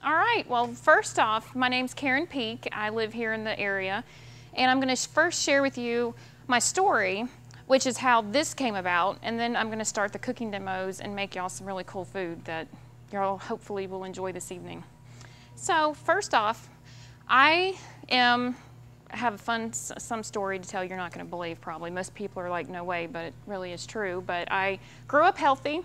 All right, well, first off, my name's Karen Peak. I live here in the area, and I'm going to first share with you my story, which is how this came about, and then I'm going to start the cooking demos and make y'all some really cool food that y'all hopefully will enjoy this evening. So first off, I have some story to tell you're not going to believe probably. Most people are like, no way, but it really is true. But I grew up healthy.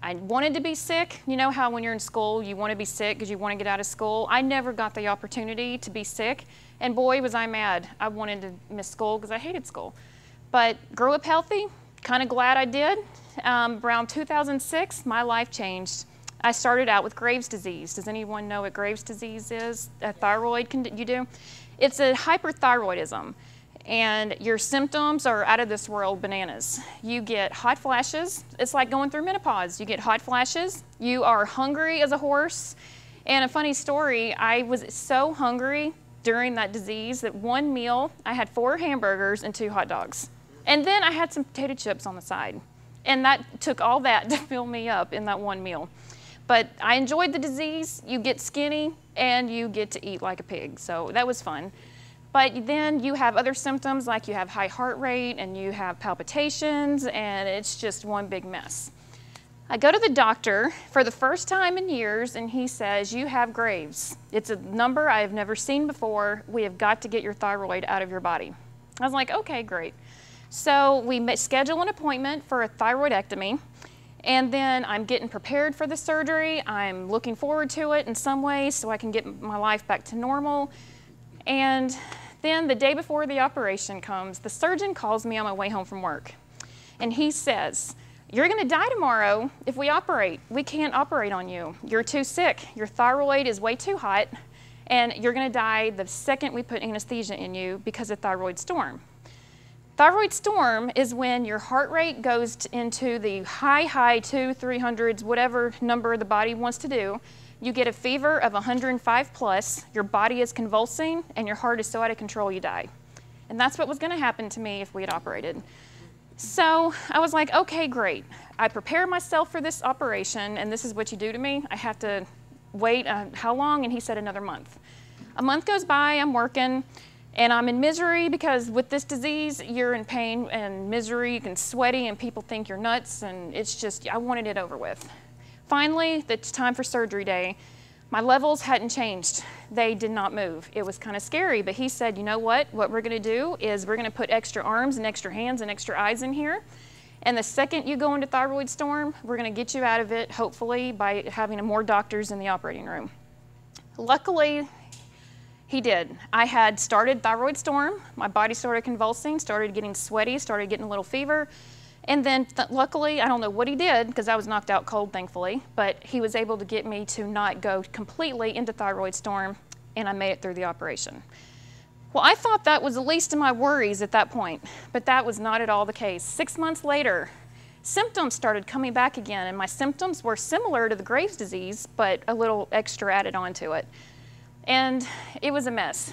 I wanted to be sick. You know how when you're in school, you want to be sick because you want to get out of school? I never got the opportunity to be sick, and boy, was I mad. I wanted to miss school because I hated school. But grew up healthy, kind of glad I did. Around 2006, my life changed. I started out with Graves' disease. Does anyone know what Graves' disease is? A thyroid, you do? It's a hyperthyroidism. And your symptoms are out of this world bananas. You get hot flashes. It's like going through menopause. You get hot flashes. You are hungry as a horse. And a funny story, I was so hungry during that disease that one meal, I had 4 hamburgers and 2 hot dogs. And then I had some potato chips on the side. And that took all that to fill me up in that one meal. But I enjoyed the disease. You get skinny and you get to eat like a pig. So that was fun. But then you have other symptoms, like you have high heart rate and you have palpitations, and it's just one big mess. I go to the doctor for the first time in years, and he says, you have Graves. It's a number I have never seen before. We have got to get your thyroid out of your body. I was like, okay, great. So we schedule an appointment for a thyroidectomy, and then I'm getting prepared for the surgery. I'm looking forward to it in some ways so I can get my life back to normal. And then the day before the operation comes, the surgeon calls me on my way home from work. And he says, you're going to die tomorrow if we operate. We can't operate on you. You're too sick. Your thyroid is way too hot. And you're going to die the second we put anesthesia in you because of thyroid storm. Thyroid storm is when your heart rate goes into the high 200s, whatever number the body wants to do. You get a fever of 105 plus, your body is convulsing, and your heart is so out of control you die. And that's what was going to happen to me if we had operated. So I was like, okay, great. I prepare myself for this operation, and this is what you do to me. I have to wait, how long? And he said another month. A month goes by, I'm working, and I'm in misery because with this disease, you're in pain and misery, you can sweaty, and people think you're nuts, and it's just, I wanted it over with. Finally, it's time for surgery day. My levels hadn't changed. They did not move. It was kind of scary, but he said, you know what? What we're going to do is we're going to put extra arms and extra hands and extra eyes in here. And the second you go into thyroid storm, we're going to get you out of it, hopefully, by having more doctors in the operating room. Luckily, he did. I had started thyroid storm. My body started convulsing, started getting sweaty, started getting a little fever. And then luckily, I don't know what he did because I was knocked out cold, thankfully, but he was able to get me to not go completely into thyroid storm, and I made it through the operation. Well, I thought that was the least of my worries at that point, but that was not at all the case. 6 months later, symptoms started coming back again, and my symptoms were similar to the Graves' disease, but a little extra added onto it. And it was a mess.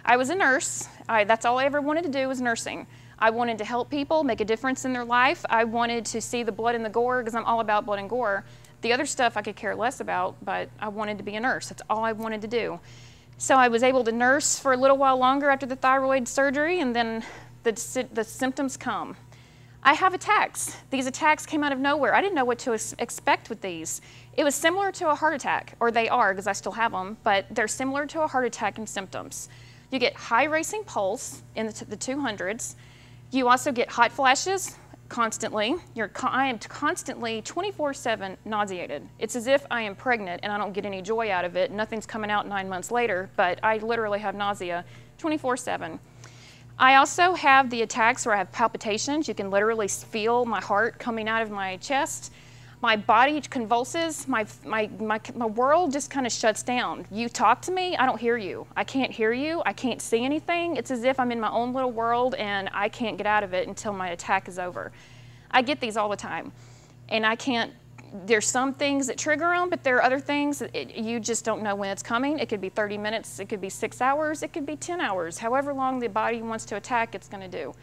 I was a nurse. That's all I ever wanted to do was nursing. I wanted to help people, make a difference in their life. I wanted to see the blood and the gore because I'm all about blood and gore. The other stuff I could care less about, but I wanted to be a nurse. That's all I wanted to do. So I was able to nurse for a little while longer after the thyroid surgery, and then the symptoms come. I have attacks. These attacks came out of nowhere. I didn't know what to expect with these. It was similar to a heart attack, or they are because I still have them, but they're similar to a heart attack in symptoms. You get high racing pulse in the 200s. You also get hot flashes constantly. I am constantly 24/7 nauseated. It's as if I am pregnant and I don't get any joy out of it. Nothing's coming out 9 months later, but I literally have nausea 24/7. I also have the attacks where I have palpitations. You can literally feel my heart coming out of my chest. My body convulses. My world just kind of shuts down. You talk to me, I don't hear you. I can't hear you. I can't see anything. It's as if I'm in my own little world and I can't get out of it until my attack is over. I get these all the time. And I can't, there's some things that trigger them, but there are other things that you just don't know when it's coming. It could be 30 minutes, it could be 6 hours, it could be 10 hours. However long the body wants to attack, it's going to do.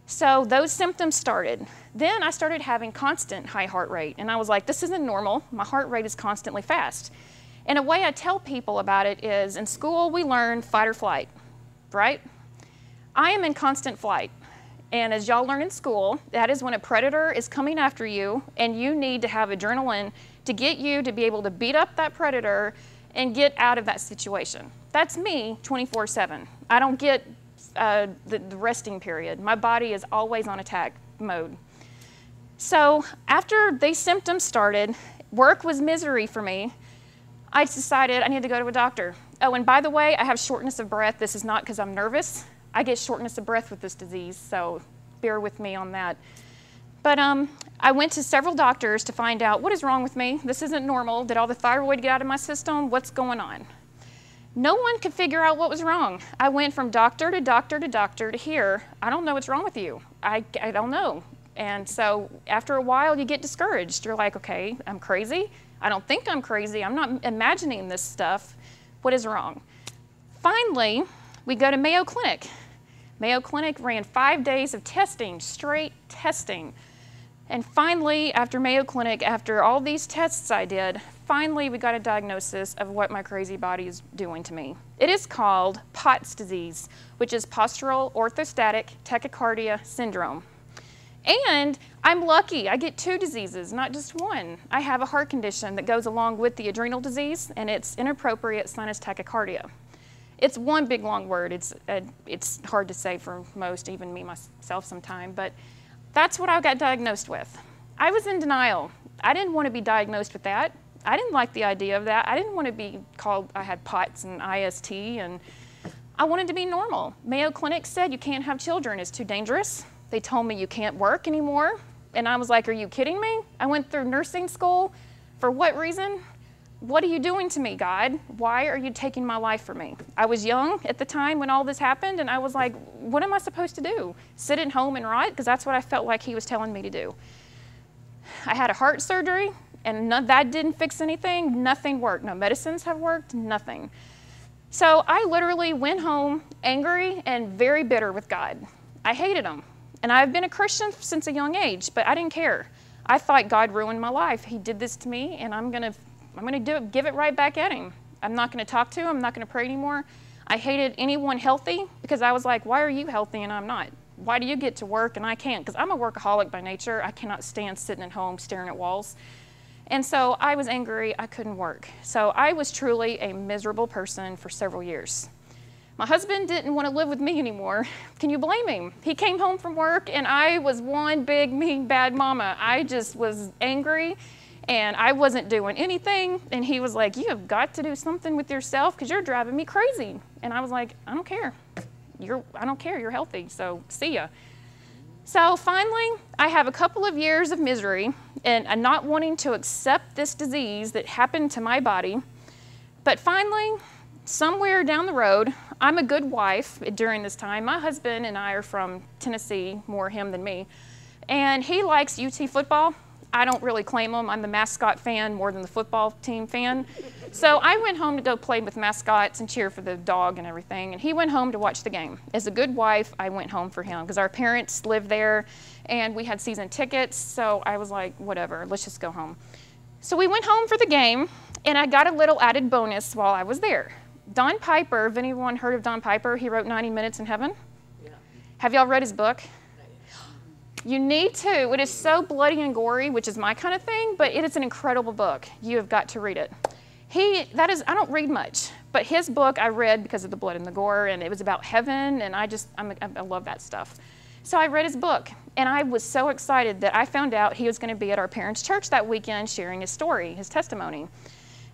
So those symptoms started. Then I started having constant high heart rate, and I was like, this isn't normal. My heart rate is constantly fast. And a way I tell people about it is, in school we learn fight or flight, right? I am in constant flight. And as y'all learn in school, that is when a predator is coming after you and you need to have adrenaline to get you to be able to beat up that predator and get out of that situation. That's me 24/7. I don't get the resting period. My body is always on attack mode. So after these symptoms started, work was misery for me. I decided I needed to go to a doctor. Oh, and by the way, I have shortness of breath. This is not because I'm nervous. I get shortness of breath with this disease, so bear with me on that. But I went to several doctors to find out what is wrong with me. This isn't normal. Did all the thyroid get out of my system? What's going on? No one could figure out what was wrong. I went from doctor to doctor to doctor to here. I don't know what's wrong with you. I don't know. And so after a while, you get discouraged. You're like, okay, I'm crazy. I don't think I'm crazy. I'm not imagining this stuff. What is wrong? Finally, we go to Mayo Clinic. Mayo Clinic ran 5 days of testing, straight testing. And finally, after Mayo Clinic, after all these tests I did, finally we got a diagnosis of what my crazy body is doing to me. It is called POTS disease, which is postural orthostatic tachycardia syndrome. And I'm lucky, I get 2 diseases, not just one. I have a heart condition that goes along with the adrenal disease, and it's inappropriate sinus tachycardia. It's one big long word. It's hard to say for most, even me myself sometime, but that's what I got diagnosed with. I was in denial. I didn't want to be diagnosed with that. I didn't like the idea of that. I didn't want to be called, I had POTS and IST, and I wanted to be normal. Mayo Clinic said you can't have children, it's too dangerous. They told me you can't work anymore, and I was like, are you kidding me? I went through nursing school. For what reason? What are you doing to me, God? Why are you taking my life from me? I was young at the time when all this happened, and I was like, what am I supposed to do? Sit at home and rot? Because that's what I felt like he was telling me to do. I had a heart surgery, and that didn't fix anything. Nothing worked. No medicines have worked, nothing. So I literally went home angry and very bitter with God. I hated him. And I've been a Christian since a young age, but I didn't care. I thought God ruined my life. He did this to me, and I'm gonna give it right back at him. I'm not gonna talk to him. I'm not gonna pray anymore. I hated anyone healthy because I was like, why are you healthy and I'm not? Why do you get to work and I can't? Because I'm a workaholic by nature. I cannot stand sitting at home staring at walls. And so I was angry. I couldn't work. So I was truly a miserable person for several years. My husband didn't want to live with me anymore. Can you blame him? He came home from work and I was one big, mean, bad mama. I just was angry and I wasn't doing anything. And he was like, you have got to do something with yourself because you're driving me crazy. And I was like, I don't care. I don't care. You're healthy. So see ya. So finally, I have a couple of years of misery and not wanting to accept this disease that happened to my body. But finally, somewhere down the road, I'm a good wife during this time. My husband and I are from Tennessee, more him than me, and he likes UT football. I don't really claim him. I'm the mascot fan more than the football team fan. So I went home to go play with mascots and cheer for the dog and everything, and he went home to watch the game. As a good wife, I went home for him because our parents lived there, and we had season tickets, so I was like, whatever, let's just go home. So we went home for the game, and I got a little added bonus while I was there. Don Piper, have anyone heard of Don Piper? He wrote 90 Minutes in Heaven. Yeah. Have y'all read his book? You need to. It is so bloody and gory, which is my kind of thing, but it is an incredible book. You have got to read it. I don't read much, but his book I read because of the blood and the gore, and it was about heaven, and I love that stuff. So I read his book, and I was so excited that I found out he was going to be at our parents' church that weekend sharing his story, his testimony.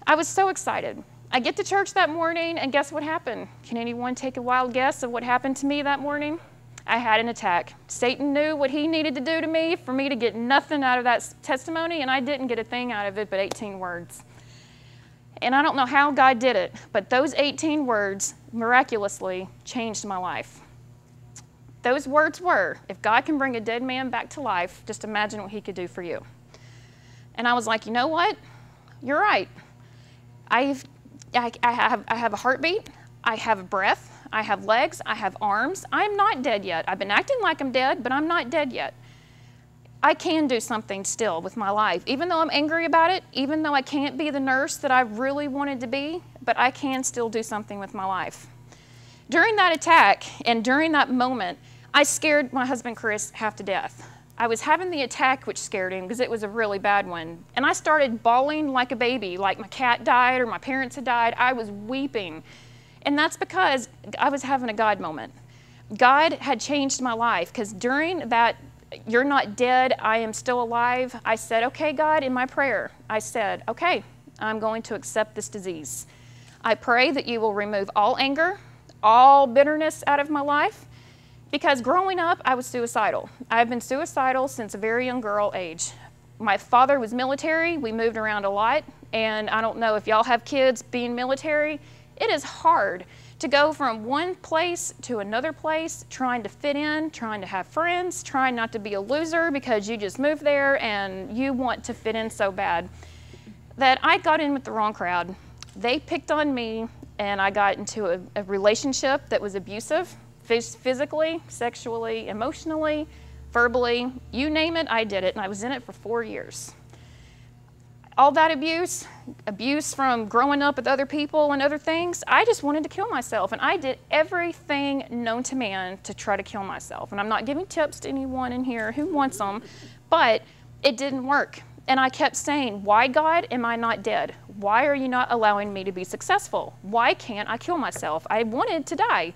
I was so excited. I get to church that morning, and guess what happened? Can anyone take a wild guess of what happened to me that morning? I had an attack. Satan knew what he needed to do to me for me to get nothing out of that testimony, and I didn't get a thing out of it but 18 words. And I don't know how God did it, but those 18 words miraculously changed my life. Those words were, if God can bring a dead man back to life, just imagine what he could do for you. And I was like, you know what? You're right. I have a heartbeat, I have a breath, I have legs, I have arms. I'm not dead yet. I've been acting like I'm dead, but I'm not dead yet. I can do something still with my life. Even though I'm angry about it, even though I can't be the nurse that I really wanted to be, but I can still do something with my life. During that attack and during that moment, I scared my husband Chris half to death. I was having the attack, which scared him because it was a really bad one. And I started bawling like a baby, like my cat died or my parents had died. I was weeping. And that's because I was having a God moment. God had changed my life because during that, you're not dead, I am still alive, I said, okay, God, in my prayer, I said, okay, I'm going to accept this disease. I pray that you will remove all anger, all bitterness out of my life. Because growing up, I was suicidal. I've been suicidal since a very young girl age. My father was military. We moved around a lot. And I don't know if y'all have kids being military. It is hard to go from one place to another place, trying to fit in, trying to have friends, trying not to be a loser because you just moved there and you want to fit in so bad, that I got in with the wrong crowd. They picked on me, and I got into a relationship that was abusive. Physically, sexually, emotionally, verbally, you name it, I did it, and I was in it for 4 years. All that abuse from growing up with other people and other things, I just wanted to kill myself, and I did everything known to man to try to kill myself. And I'm not giving tips to anyone in here who wants them, but it didn't work. And I kept saying, why, God, am I not dead? Why are you not allowing me to be successful? Why can't I kill myself? I wanted to die.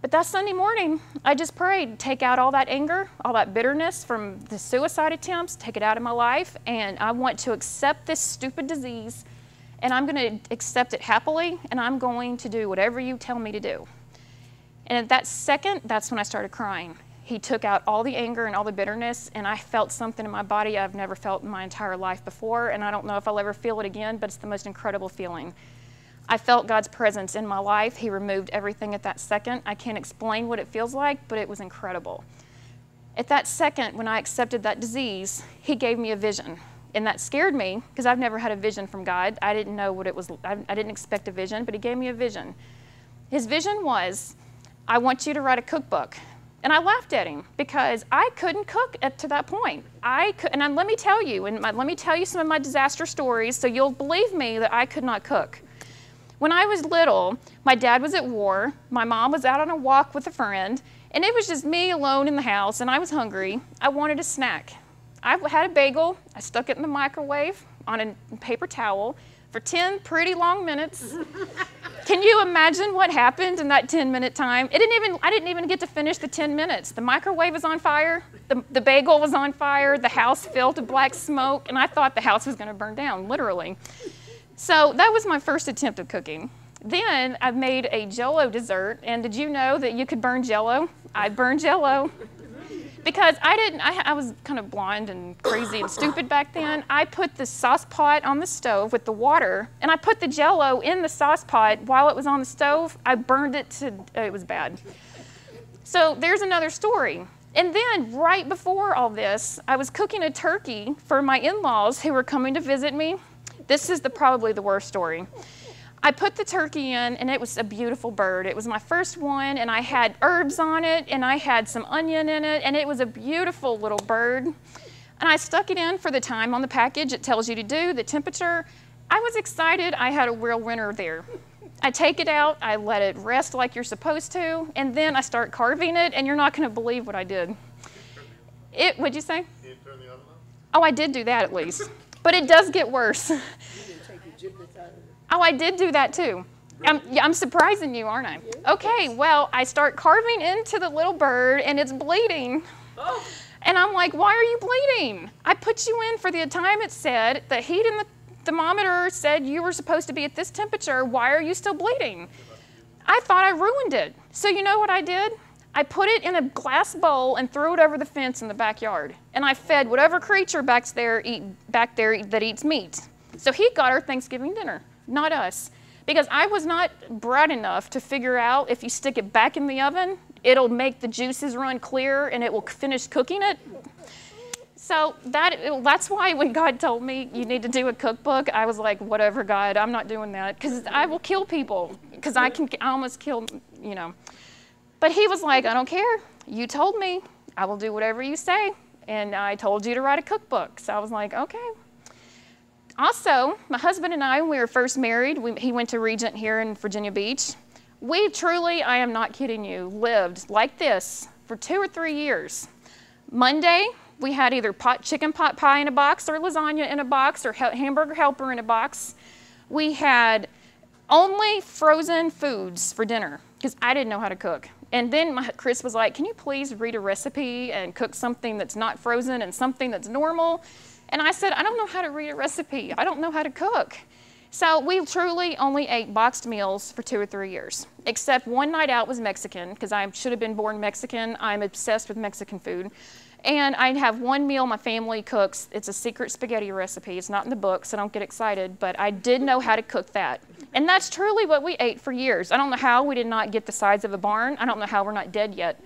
But that Sunday morning, I just prayed, take out all that anger, all that bitterness from the suicide attempts, take it out of my life, and I want to accept this stupid disease, and I'm going to accept it happily, and I'm going to do whatever you tell me to do. And at that second, that's when I started crying. He took out all the anger and all the bitterness, and I felt something in my body I've never felt in my entire life before, and I don't know if I'll ever feel it again, but it's the most incredible feeling. I felt God's presence in my life. He removed everything at that second. I can't explain what it feels like, but it was incredible. At that second, when I accepted that disease, He gave me a vision. And that scared me because I've never had a vision from God. I didn't know what it was. I didn't expect a vision, but He gave me a vision. His vision was, I want you to write a cookbook. And I laughed at Him because I couldn't cook up to that point. Let me tell you, let me tell you some of my disaster stories so you'll believe me that I could not cook. When I was little, my dad was at war, my mom was out on a walk with a friend, and it was just me alone in the house, and I was hungry. I wanted a snack. I had a bagel, I stuck it in the microwave on a paper towel for 10 pretty long minutes. Can you imagine what happened in that 10-minute time? I didn't even get to finish the 10 minutes. The microwave was on fire, the bagel was on fire, the house filled with black smoke, and I thought the house was gonna burn down, literally. So that was my first attempt at cooking. Then I made a Jell-O dessert, and did you know that you could burn Jell-O? I burned Jell-O. Because I was kind of blonde and crazy and stupid back then. I put the sauce pot on the stove with the water, and I put the Jell-O in the sauce pot while it was on the stove. I burned it to, it was bad. So there's another story. And then right before all this, I was cooking a turkey for my in-laws who were coming to visit me. This is probably the worst story. I put the turkey in, and it was a beautiful bird. It was my first one, and I had herbs on it, and I had some onion in it, and it was a beautiful little bird. And I stuck it in for the time on the package. It tells you to do, the temperature. I was excited. I had a real winner there. I take it out, I let it rest like you're supposed to, and then I start carving it, and you're not going to believe what I did. What'd you say? Can you turn the oven on? Oh, I did do that at least. But it does get worse. Oh, I did do that too. I'm surprising you, aren't I? Okay, well, I start carving into the little bird, and it's bleeding. Oh. And I'm like, why are you bleeding? I put you in for the time it said. The heat in the thermometer said you were supposed to be at this temperature. Why are you still bleeding? I thought I ruined it. So you know what I did? I put it in a glass bowl and threw it over the fence in the backyard. And I fed whatever creature back there that eats meat. So he got our Thanksgiving dinner, not us. Because I was not bright enough to figure out if you stick it back in the oven, it'll make the juices run clear and it will finish cooking it. So that's why when God told me you need to do a cookbook, I was like, whatever, God, I'm not doing that. Because I will kill people. Because I almost kill, you know. But he was like, I don't care. You told me. I will do whatever you say. And I told you to write a cookbook. So I was like, okay. Also, my husband and I, when we were first married, he went to Regent here in Virginia Beach. We truly, I am not kidding you, lived like this for 2 or 3 years. Monday, we had either chicken pot pie in a box or lasagna in a box or hamburger helper in a box. We had only frozen foods for dinner because I didn't know how to cook. And then Chris was like, can you please read a recipe and cook something that's not frozen and something that's normal? And I said, I don't know how to read a recipe. I don't know how to cook. So we truly only ate boxed meals for 2 or 3 years, except one night out was Mexican because I should have been born Mexican. I'm obsessed with Mexican food. And I'd have one meal my family cooks. It's a secret spaghetti recipe. It's not in the book, so don't get excited, but I did know how to cook that. And that's truly what we ate for years. I don't know how we did not get the size of a barn. I don't know how we're not dead yet,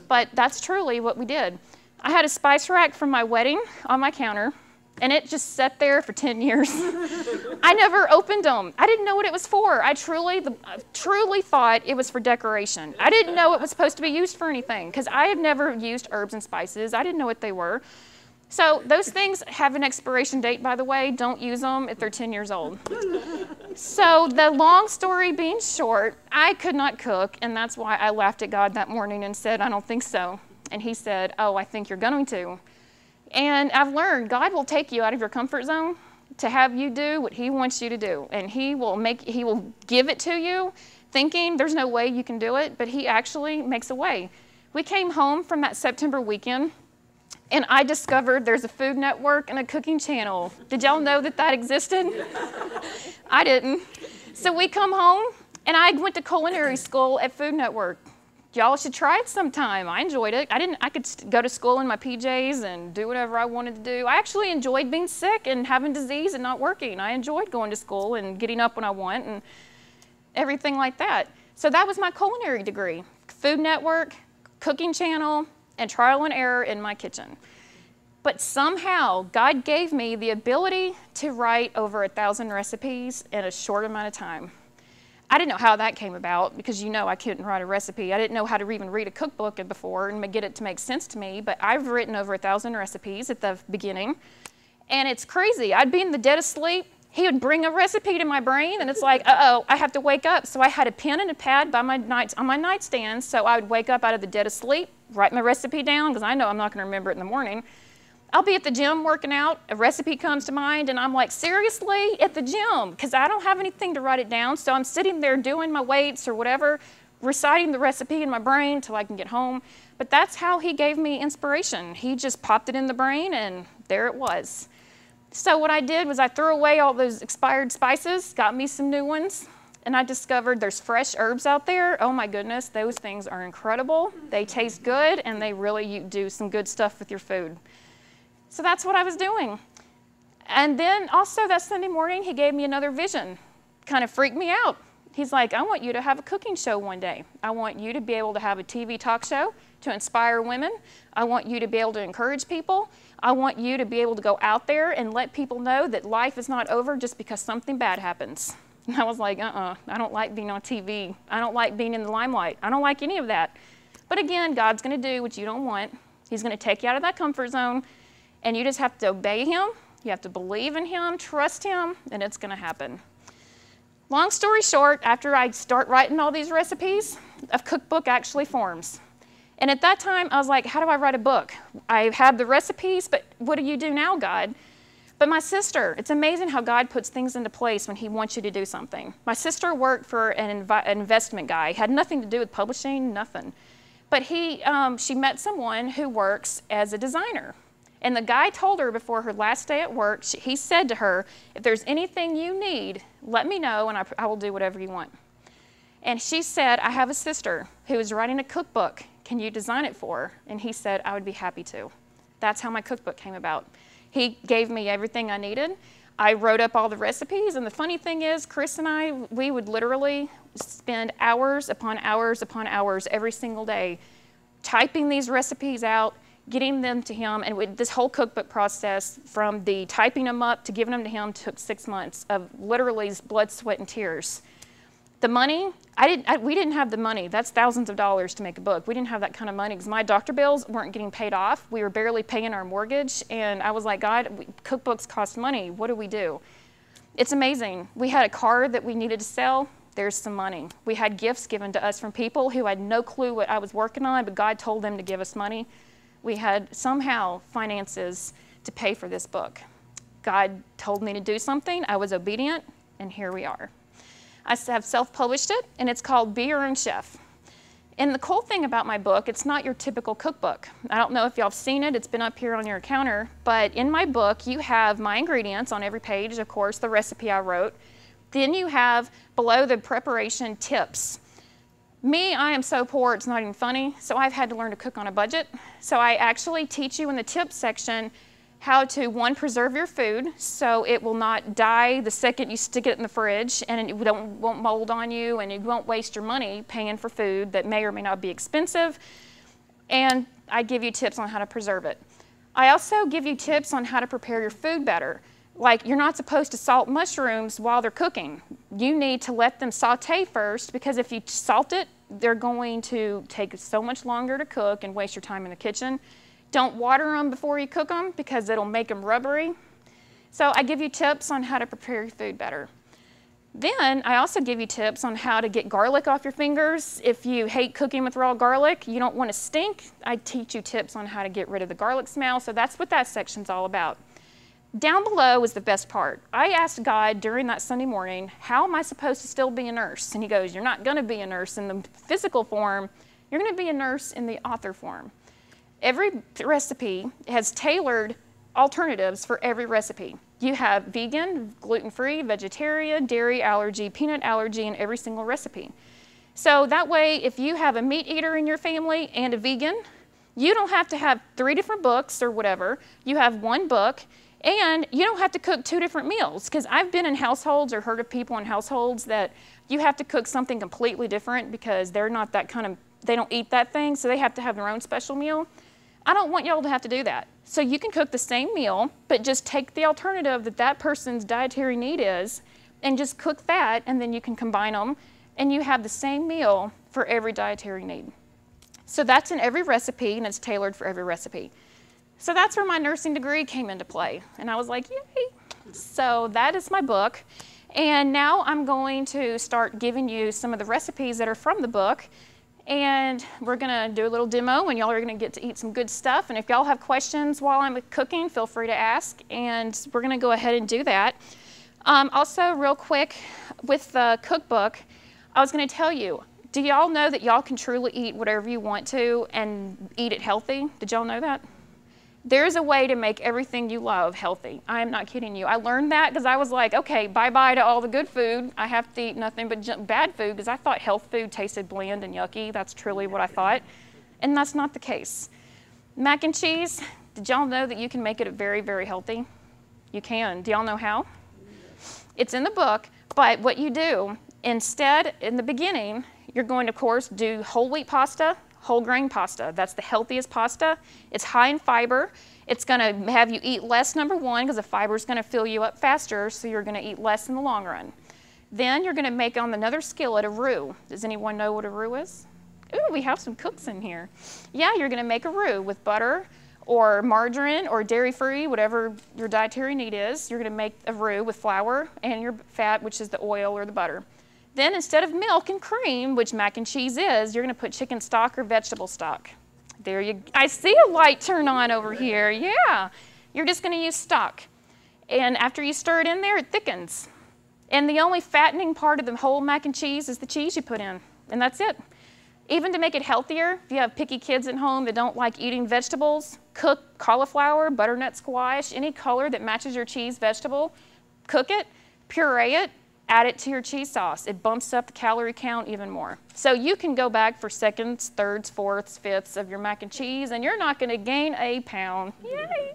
but that's truly what we did. I had a spice rack from my wedding on my counter, and it just sat there for 10 years. I never opened them. I didn't know what it was for. I truly thought it was for decoration. I didn't know it was supposed to be used for anything because I have never used herbs and spices. I didn't know what they were. So those things have an expiration date, by the way. Don't use them if they're 10 years old. So the long story being short, I could not cook, and that's why I laughed at God that morning and said, I don't think so. And he said, oh, I think you're going to. And I've learned God will take you out of your comfort zone to have you do what he wants you to do. And he will give it to you thinking there's no way you can do it, but he actually makes a way. We came home from that September weekend, and I discovered there's a Food Network and a cooking channel. Did y'all know that that existed? I didn't. So we come home, and I went to culinary school at Food Network. Y'all should try it sometime. I enjoyed it. I could go to school in my PJs and do whatever I wanted to do. I actually enjoyed being sick and having disease and not working. I enjoyed going to school and getting up when I want and everything like that. So that was my culinary degree. Food Network, cooking channel, and trial and error in my kitchen. But somehow, God gave me the ability to write over 1,000 recipes in a short amount of time. I didn't know how that came about because you know I couldn't write a recipe. I didn't know how to even read a cookbook before and get it to make sense to me, but I've written over 1,000 recipes at the beginning, and it's crazy. I'd be in the dead of sleep. He would bring a recipe to my brain, and it's like, uh-oh, I have to wake up. So I had a pen and a pad by on my nightstand, so I would wake up out of the dead of sleep, write my recipe down, because I know I'm not going to remember it in the morning. I'll be at the gym working out, a recipe comes to mind, and I'm like, seriously? At the gym? Because I don't have anything to write it down, so I'm sitting there doing my weights or whatever, reciting the recipe in my brain until I can get home. But that's how he gave me inspiration. He just popped it in the brain, and there it was. So what I did was I threw away all those expired spices, got me some new ones, and I discovered there's fresh herbs out there. Oh my goodness, those things are incredible. They taste good, and they really do some good stuff with your food. So that's what I was doing. And then also that Sunday morning, he gave me another vision. Kind of freaked me out. He's like, I want you to have a cooking show one day. I want you to be able to have a TV talk show to inspire women. I want you to be able to encourage people. I want you to be able to go out there and let people know that life is not over just because something bad happens. And I was like, I don't like being on TV. I don't like being in the limelight. I don't like any of that. But again, God's going to do what you don't want. He's going to take you out of that comfort zone. And you just have to obey him, you have to believe in him, trust him, and it's going to happen. Long story short, after I start writing all these recipes, a cookbook actually forms. And at that time, I was like, how do I write a book? I have the recipes, but what do you do now, God? But my sister, it's amazing how God puts things into place when he wants you to do something. My sister worked for an investment guy, had nothing to do with publishing, nothing. But she met someone who works as a designer. And the guy told her before her last day at work, he said to her, if there's anything you need, let me know and I will do whatever you want. And she said, I have a sister who is writing a cookbook. Can you design it for her? And he said, I would be happy to. That's how my cookbook came about. He gave me everything I needed. I wrote up all the recipes. And the funny thing is, Chris and I, we would literally spend hours upon hours upon hours every single day typing these recipes out, getting them to him, and this whole cookbook process, from the typing them up to giving them to him, took 6 months of literally blood, sweat, and tears. The money, we didn't have the money. That's thousands of dollars to make a book. We didn't have that kind of money because my doctor bills weren't getting paid off. We were barely paying our mortgage. And I was like, God, cookbooks cost money. What do we do? It's amazing. We had a car that we needed to sell. There's some money. We had gifts given to us from people who had no clue what I was working on, but God told them to give us money. We had somehow finances to pay for this book. God told me to do something. I was obedient, and here we are. I have self-published it, and it's called Be Your Own Chef. And the cool thing about my book, it's not your typical cookbook. I don't know if y'all have seen it. It's been up here on your counter. But in my book, you have my ingredients on every page, of course, the recipe I wrote. Then you have below the preparation tips. Me, I am so poor, it's not even funny, so I've had to learn to cook on a budget. So I actually teach you in the tips section how to, one, preserve your food so it will not die the second you stick it in the fridge, and it won't mold on you, and you won't waste your money paying for food that may or may not be expensive. And I give you tips on how to preserve it. I also give you tips on how to prepare your food better. Like, you're not supposed to salt mushrooms while they're cooking. You need to let them saute first, because if you salt it, they're going to take so much longer to cook and waste your time in the kitchen. Don't water them before you cook them, because it'll make them rubbery. So I give you tips on how to prepare your food better. Then I also give you tips on how to get garlic off your fingers. If you hate cooking with raw garlic, you don't want to stink, I teach you tips on how to get rid of the garlic smell. So that's what that section's all about. Down below is the best part. I asked God during that Sunday morning, how am I supposed to still be a nurse? And he goes, you're not going to be a nurse in the physical form. You're going to be a nurse in the author form. Every recipe has tailored alternatives for every recipe. You have vegan, gluten-free, vegetarian, dairy allergy, peanut allergy in every single recipe. So that way, if you have a meat eater in your family and a vegan, you don't have to have 3 different books or whatever. You have one book. And you don't have to cook 2 different meals, because I've been in households or heard of people in households that you have to cook something completely different because they're not that kind of, they don't eat that thing, so they have to have their own special meal. I don't want y'all to have to do that. So you can cook the same meal, but just take the alternative that that person's dietary need is, and just cook that, and then you can combine them, and you have the same meal for every dietary need. So that's in every recipe, and it's tailored for every recipe. So that's where my nursing degree came into play. And I was like, yay. So that is my book. And now I'm going to start giving you some of the recipes that are from the book. And we're going to do a little demo, and y'all are going to get to eat some good stuff. And if y'all have questions while I'm cooking, feel free to ask. And we're going to go ahead and do that. Also, real quick, with the cookbook, I was going to tell you, do y'all know that y'all can truly eat whatever you want to and eat it healthy? Did y'all know that? There's a way to make everything you love healthy. I am not kidding you. I learned that because I was like, okay, bye-bye to all the good food. I have to eat nothing but bad food, because I thought health food tasted bland and yucky. That's truly what I thought. And that's not the case. Mac and cheese, did y'all know that you can make it very, very healthy? You can. Do y'all know how? It's in the book, but what you do, instead, in the beginning, you're going to, of course, do whole wheat pasta, whole grain pasta. That's the healthiest pasta. It's high in fiber. It's going to have you eat less, number one, because the fiber is going to fill you up faster, so you're going to eat less in the long run. Then you're going to make on another skillet a roux. Does anyone know what a roux is? Ooh, we have some cooks in here. Yeah, you're going to make a roux with butter or margarine or dairy-free, whatever your dietary need is. You're going to make a roux with flour and your fat, which is the oil or the butter. Then instead of milk and cream, which mac and cheese is, you're going to put chicken stock or vegetable stock. There you go. I see a light turn on over here. Yeah. You're just going to use stock. And after you stir it in there, it thickens. And the only fattening part of the whole mac and cheese is the cheese you put in. And that's it. Even to make it healthier, if you have picky kids at home that don't like eating vegetables, cook cauliflower, butternut squash, any color that matches your cheese vegetable, cook it, puree it, add it to your cheese sauce. It bumps up the calorie count even more. So you can go back for seconds, thirds, fourths, fifths of your mac and cheese, and you're not going to gain a pound. Yay!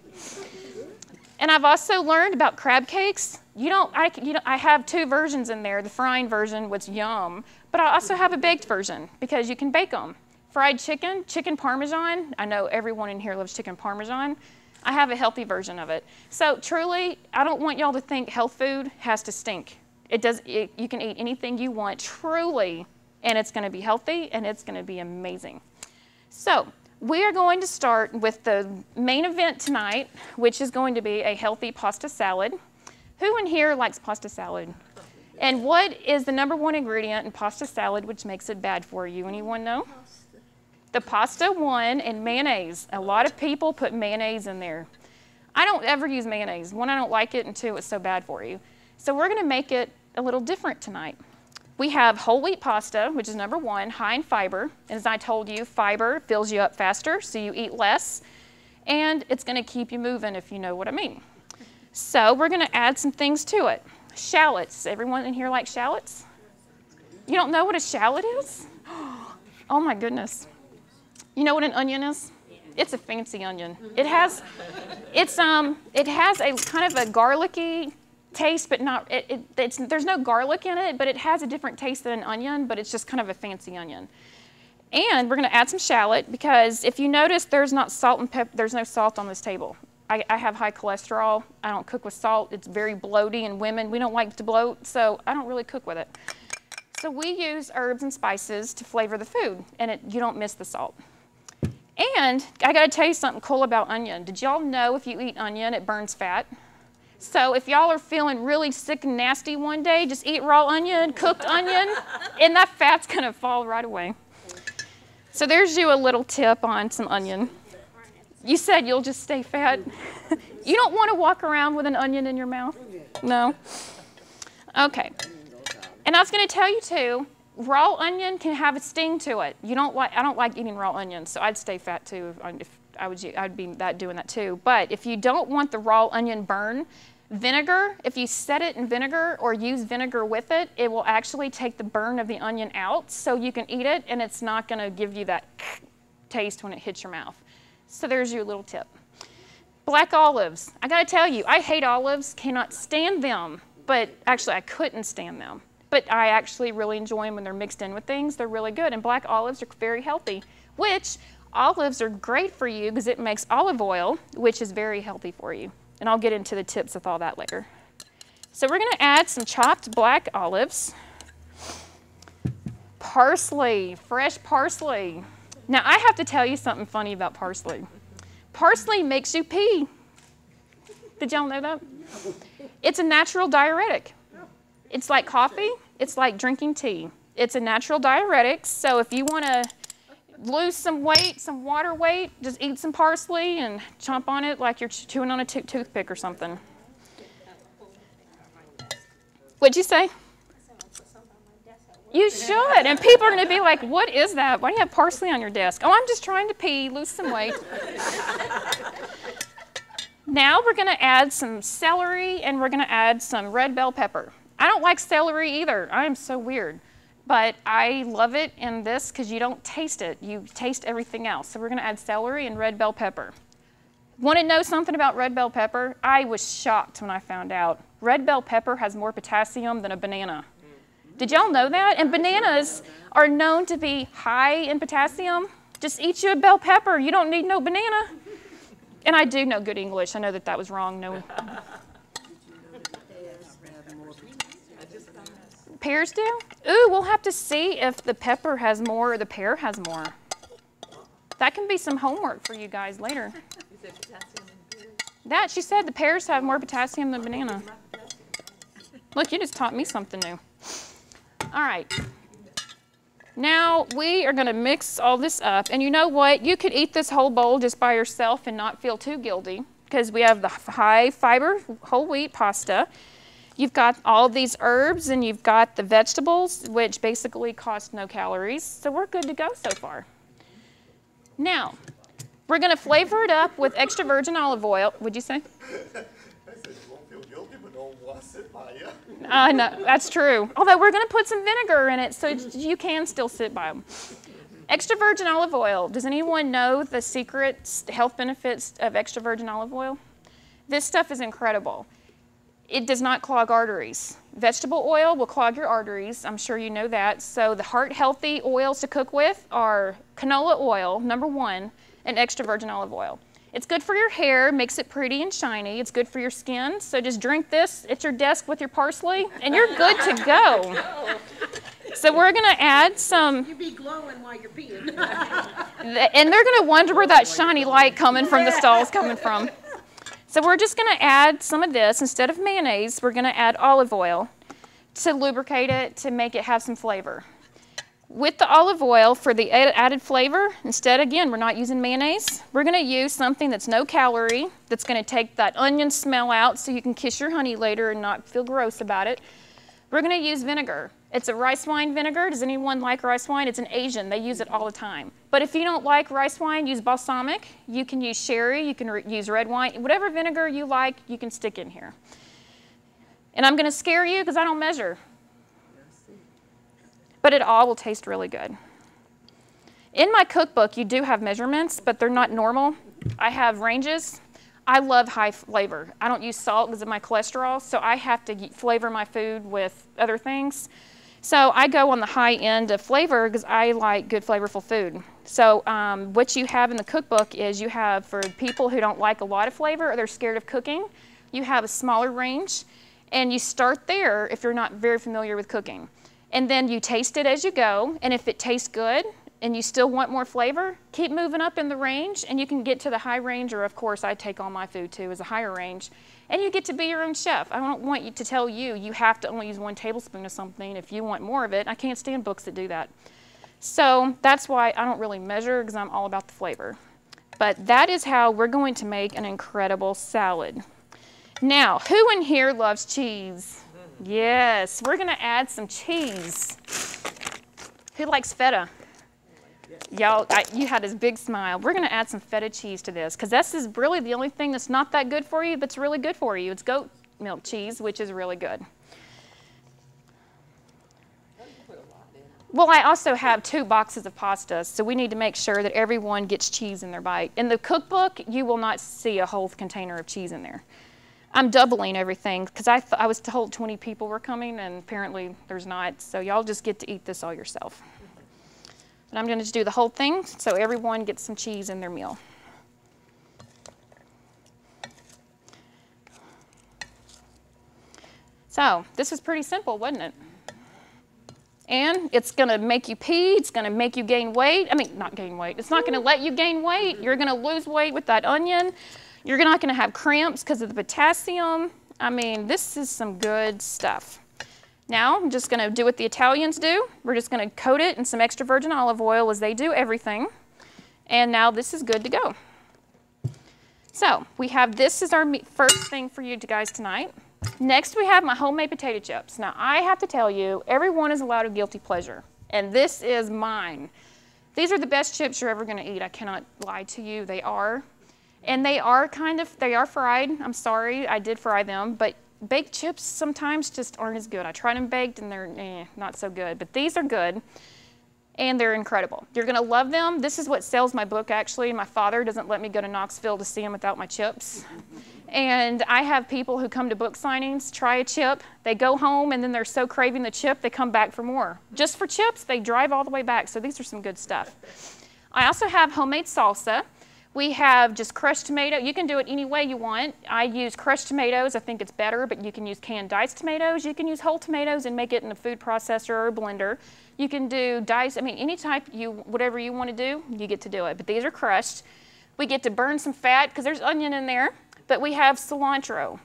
And I've also learned about crab cakes. I have 2 versions in there. The frying version was yum, but I also have a baked version because you can bake them. Fried chicken, chicken parmesan. I know everyone in here loves chicken parmesan. I have a healthy version of it. So truly, I don't want y'all to think health food has to stink. You can eat anything you want, truly, and it's going to be healthy, and it's going to be amazing. So we are going to start with the main event tonight, which is going to be a healthy pasta salad. Who in here likes pasta salad? And what is the #1 ingredient in pasta salad which makes it bad for you? Anyone know? The pasta one, and mayonnaise. A lot of people put mayonnaise in there. I don't ever use mayonnaise. One, I don't like it, and two, it's so bad for you. So we're going to make it a little different tonight. We have whole wheat pasta, which is #1, high in fiber. As I told you, fiber fills you up faster, so you eat less, and it's going to keep you moving, if you know what I mean. So we're going to add some things to it. Shallots. Everyone in here like shallots? You don't know what a shallot is? Oh my goodness. You know what an onion is? It's a fancy onion. It has a kind of a garlicky taste, but not, there's no garlic in it, but it has a different taste than an onion, but it's just kind of a fancy onion. And we're going to add some shallot because if you notice, there's not salt and pepper, there's no salt on this table. I have high cholesterol. I don't cook with salt. It's very bloaty, and women, we don't like to bloat, so I don't really cook with it. So we use herbs and spices to flavor the food, and you don't miss the salt. And I got to tell you something cool about onion. Did y'all know if you eat onion, it burns fat? So if y'all are feeling really sick and nasty one day, just eat raw onion, cooked onion, and that fat's going to fall right away. So there's you a little tip on some onion. You said you'll just stay fat. You don't want to walk around with an onion in your mouth? No? Okay. And I was going to tell you too, raw onion can have a sting to it. I don't like eating raw onions, so I'd stay fat too if I'd be doing that too. But if you don't want the raw onion burn, vinegar, if you set it in vinegar or use vinegar with it, it will actually take the burn of the onion out so you can eat it, and it's not going to give you that taste when it hits your mouth. So there's your little tip. Black olives. I got to tell you, I hate olives, cannot stand them, but actually I couldn't stand them. But I actually really enjoy them when they're mixed in with things. They're really good, and black olives are very healthy, which olives are great for you because it makes olive oil, which is very healthy for you. And I'll get into the tips with all that later. So we're going to add some chopped black olives. Parsley, fresh parsley. Now, I have to tell you something funny about parsley. Parsley makes you pee. Did y'all know that? It's a natural diuretic. It's like coffee. It's like drinking tea. It's a natural diuretic, so if you want to lose some weight, some water weight, just eat some parsley and chomp on it like you're chewing on a toothpick or something. What'd you say? You should, and people are going to be like, what is that? Why do you have parsley on your desk? Oh, I'm just trying to pee, lose some weight. Now we're going to add some celery, and we're going to add some red bell pepper. I don't like celery either. I am so weird. But I love it in this because you don't taste it. You taste everything else. So we're going to add celery and red bell pepper. Want to know something about red bell pepper? I was shocked when I found out. Red bell pepper has more potassium than a banana. Did y'all know that? And bananas are known to be high in potassium. Just eat you a bell pepper. You don't need no banana. And I do know good English. I know that was wrong. No. Pears do? Ooh, we'll have to see if the pepper has more or the pear has more. That can be some homework for you guys later. That, she said the pears have more potassium than banana. Look, you just taught me something new. All right. Now we are going to mix all this up. And you know what? You could eat this whole bowl just by yourself and not feel too guilty because we have the high fiber whole wheat pasta. You've got all these herbs and you've got the vegetables, which basically cost no calories. So we're good to go so far. Now, we're going to flavor it up with extra virgin olive oil. What'd you say? I said you won't feel guilty, but no one will sit by you. I know, that's true. Although we're going to put some vinegar in it so you can still sit by them. Extra virgin olive oil. Does anyone know the secret health benefits of extra virgin olive oil? This stuff is incredible. It does not clog arteries. Vegetable oil will clog your arteries. I'm sure you know that. So the heart-healthy oils to cook with are canola oil, #1, and extra virgin olive oil. It's good for your hair, makes it pretty and shiny. It's good for your skin. So just drink this at your desk with your parsley, and you're good to go. So we're going to add some. You be glowing while you're peeing. And they're going to wonder where that shiny light coming from the stall's coming from. So we're just going to add some of this. Instead of mayonnaise, we're going to add olive oil to lubricate it, to make it have some flavor. With the olive oil, for the added flavor, instead, again, we're not using mayonnaise. We're going to use something that's no calorie, that's going to take that onion smell out so you can kiss your honey later and not feel gross about it. We're going to use vinegar. It's a rice wine vinegar. Does anyone like rice wine? It's an Asian. They use it all the time. But if you don't like rice wine, use balsamic. You can use sherry. You can use red wine. Whatever vinegar you like, you can stick in here. And I'm going to scare you because I don't measure. But it all will taste really good. In my cookbook, you do have measurements, but they're not normal. I have ranges. I love high flavor. I don't use salt because of my cholesterol, so I have to flavor my food with other things. So I go on the high end of flavor because I like good, flavorful food. So what you have in the cookbook is you have, for people who don't like a lot of flavor or they're scared of cooking, you have a smaller range, and you start there if you're not very familiar with cooking. And then you taste it as you go, and if it tastes good and you still want more flavor, keep moving up in the range, and you can get to the high range, or of course I take all my food too as a higher range, and you get to be your own chef. I don't want you to tell you you have to only use 1 tablespoon of something if you want more of it. I can't stand books that do that. So that's why I don't really measure, because I'm all about the flavor. But that is how we're going to make an incredible salad. Now, who in here loves cheese? Yes, we're going to add some cheese. Who likes feta? Y'all, you had this big smile. We're going to add some feta cheese to this, because this is really the only thing that's not that good for you that's really good for you. It's goat milk cheese, which is really good. Well, I also have 2 boxes of pasta, so we need to make sure that everyone gets cheese in their bite. In the cookbook, you will not see a whole container of cheese in there. I'm doubling everything because I was told 20 people were coming, and apparently there's not. So y'all just get to eat this all yourself. And I'm going to just do the whole thing so everyone gets some cheese in their meal. So this was pretty simple, wasn't it? And it's going to make you pee. It's going to make you gain weight. I mean, not gain weight. It's not going to let you gain weight. You're going to lose weight with that onion. You're not going to have cramps because of the potassium. I mean, this is some good stuff. Now, I'm just going to do what the Italians do. We're just going to coat it in some extra virgin olive oil, as they do everything. And now this is good to go. So we have, this is our first thing for you guys tonight. Next, we have my homemade potato chips. Now, I have to tell you, everyone is allowed a guilty pleasure, and this is mine. These are the best chips you're ever going to eat. I cannot lie to you. They are. And they are fried. I'm sorry, I did fry them, but baked chips sometimes just aren't as good. I tried them baked and they're not so good, but these are good and they're incredible. You're gonna love them. This is what sells my book, actually. My father doesn't let me go to Knoxville to see him without my chips. And I have people who come to book signings, try a chip, they go home, and then they're so craving the chip, they come back for more. Just for chips, they drive all the way back, so these are some good stuff. I also have homemade salsa. We have just crushed tomato. You can do it any way you want. I use crushed tomatoes. I think it's better, but you can use canned diced tomatoes. You can use whole tomatoes and make it in a food processor or a blender. You can do diced, I mean, any type, whatever you want to do, you get to do it. But these are crushed. We get to burn some fat because there's onion in there, but we have cilantro.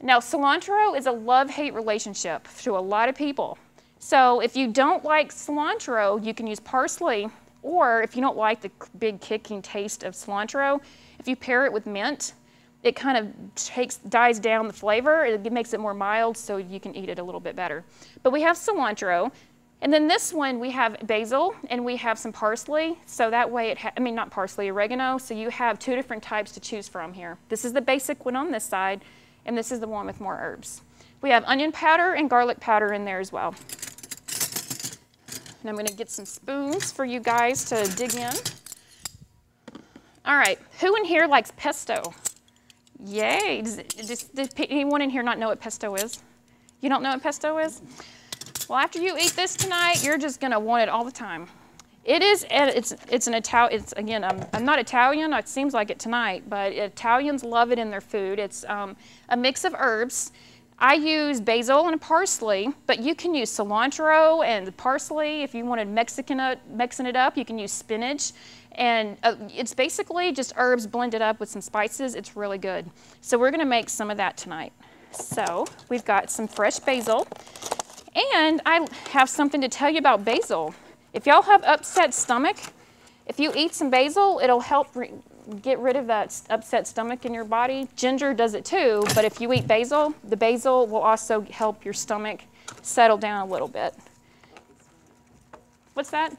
Now, cilantro is a love-hate relationship to a lot of people. So if you don't like cilantro, you can use parsley. Or if you don't like the big kicking taste of cilantro, if you pair it with mint, it kind of dies down the flavor. It makes it more mild so you can eat it a little bit better. But we have cilantro. And then this one, we have basil and we have some parsley. So that way not parsley, oregano. So you have 2 different types to choose from here. This is the basic one on this side, and this is the one with more herbs. We have onion powder and garlic powder in there as well. And I'm going to get some spoons for you guys to dig in. All right, who in here likes pesto? Yay. Does anyone in here not know what pesto is? You don't know what pesto is? Well, after you eat this tonight, you're just going to want it all the time. It is, and it's an Italian. It's again, I'm not Italian. It seems like it tonight, but Italians love it in their food. It's a mix of herbs. I use basil and parsley, but you can use cilantro and parsley if you wanted mixing it up. You can use spinach, and it's basically just herbs blended up with some spices. It's really good. So we're going to make some of that tonight. So we've got some fresh basil, and I have something to tell you about basil. If y'all have upset stomach, if you eat some basil, it'll help get rid of that upset stomach in your body. Ginger does it too, but if you eat basil, the basil will also help your stomach settle down a little bit. What's that?